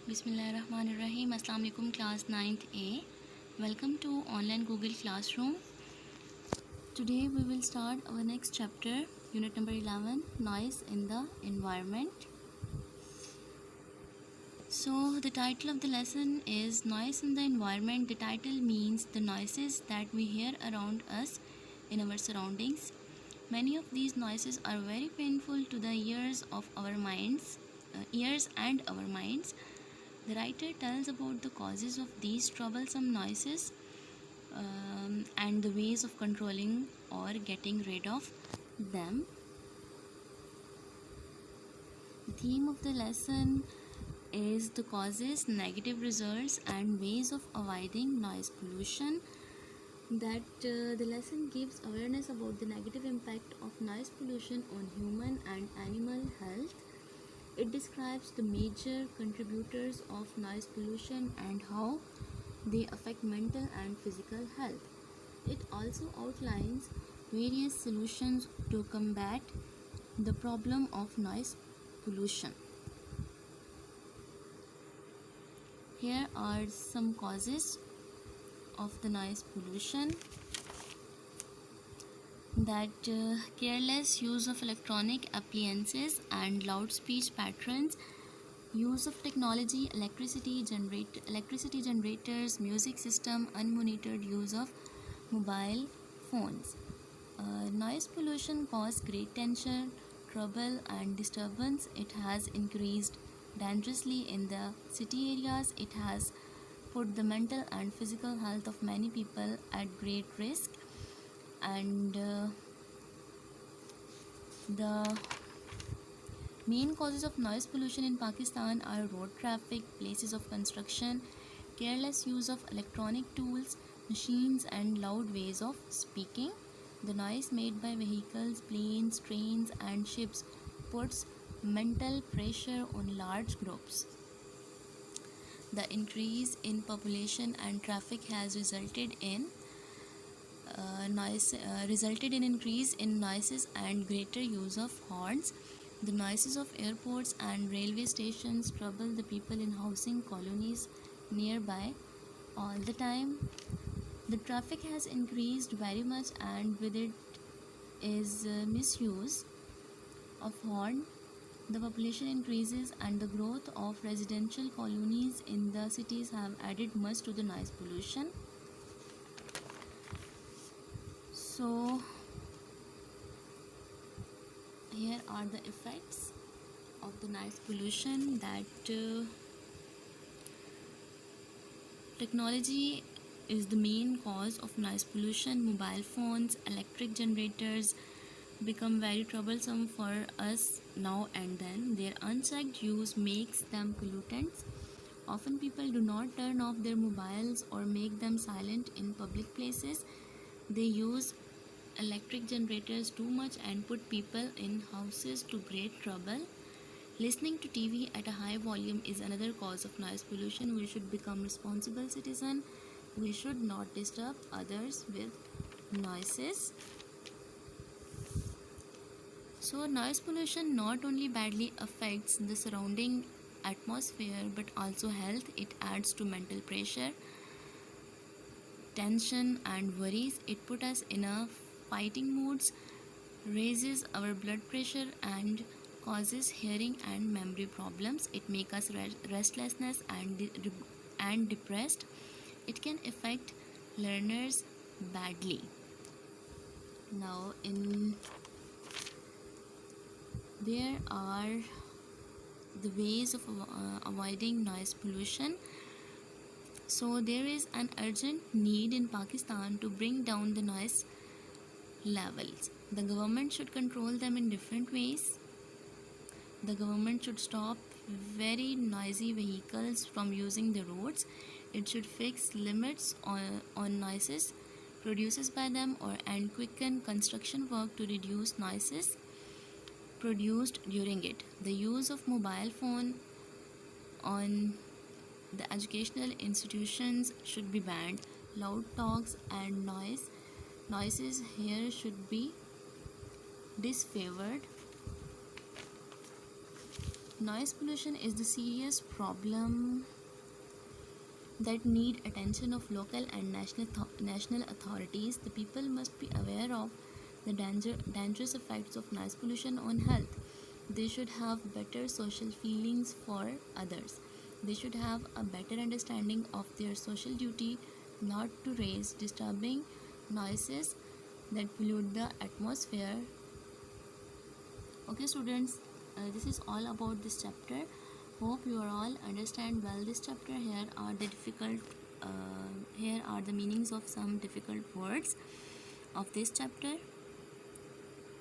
Bismillahirrahmanirrahim. Assalamu alaikum class 9th A. Welcome to online Google Classroom. Today we will start our next chapter, unit number 11, noise in the environment. So the title of the lesson is noise in the environment. The title means the noises that we hear around us in our surroundings. Many of these noises are very painful to the ears and our minds. The writer tells about the causes of these troublesome noises and the ways of controlling or getting rid of them. The theme of the lesson is the causes, negative results, and ways of avoiding noise pollution. The lesson gives awareness about the negative impact of noise pollution on human and animal health. It describes the major contributors of noise pollution and how they affect mental and physical health. It also outlines various solutions to combat the problem of noise pollution. Here are some causes of the noise pollution. Careless use of electronic appliances and loud speech patterns, use of technology, electricity generators, music system, unmonitored use of mobile phones. Noise pollution causes great tension, trouble, and disturbance. It has increased dangerously in the city areas. It has put the mental and physical health of many people at great risk. And the main causes of noise pollution in Pakistan are road traffic, places of construction, careless use of electronic tools, machines, and loud ways of speaking. The noise made by vehicles, planes, trains, and ships puts mental pressure on large groups. The increase in population and traffic has resulted in increase in noises and greater use of horns. The noises of airports and railway stations trouble the people in housing colonies nearby all the time. The traffic has increased very much, and with it is misuse of horn. The population increases and the growth of residential colonies in the cities have added much to the noise pollution. So here are the effects of the noise pollution. Technology is the main cause of noise pollution. Mobile phones, electric generators become very troublesome for us now and then. Their unchecked use makes them pollutants. Often people do not turn off their mobiles or make them silent in public places. They use electric generators too much and put people in houses to great trouble. Listening to TV at a high volume is another cause of noise pollution. We should become responsible citizens. We should not disturb others with noises. So noise pollution not only badly affects the surrounding atmosphere but also health. It adds to mental pressure, tension, and worries. It puts us in a fighting moods, raises our blood pressure, and causes hearing and memory problems. It makes us restlessness and depressed. It can affect learners badly. Now there are the ways of avoiding noise pollution. So there is an urgent need in Pakistan to bring down the noise levels. The government should control them in different ways. The government should stop very noisy vehicles from using the roads. It should fix limits on noises produced by them and quicken construction work to reduce noises produced during it. The use of mobile phone on the educational institutions should be banned. Loud talks and noises here should be disfavored. Noise pollution is the serious problem that need attention of local and national authorities. The people must be aware of the dangerous effects of noise pollution on health. They should have better social feelings for others. They should have a better understanding of their social duty not to raise disturbing noises that pollute the atmosphere. Okay students, this is all about this chapter. Hope you are all understand well this chapter. Here are the meanings of some difficult words of this chapter.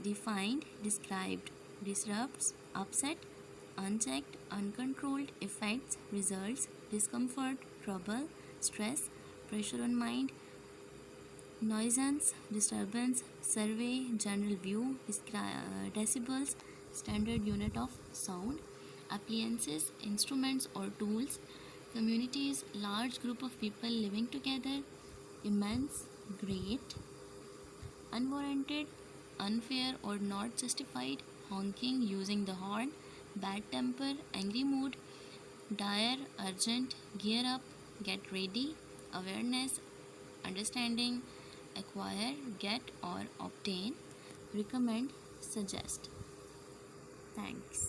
Defined, described, disrupts, upset, unchecked, uncontrolled, effects, results, discomfort, trouble, stress, pressure on mind, nuisance, disturbance, survey, general view, decibels, standard unit of sound, appliances, instruments or tools, communities, large group of people living together, immense, great, unwarranted, unfair or not justified, honking, using the horn, bad temper, angry mood, dire, urgent, gear up, get ready, awareness, understanding, acquire, get or obtain, recommend, suggest. Thanks.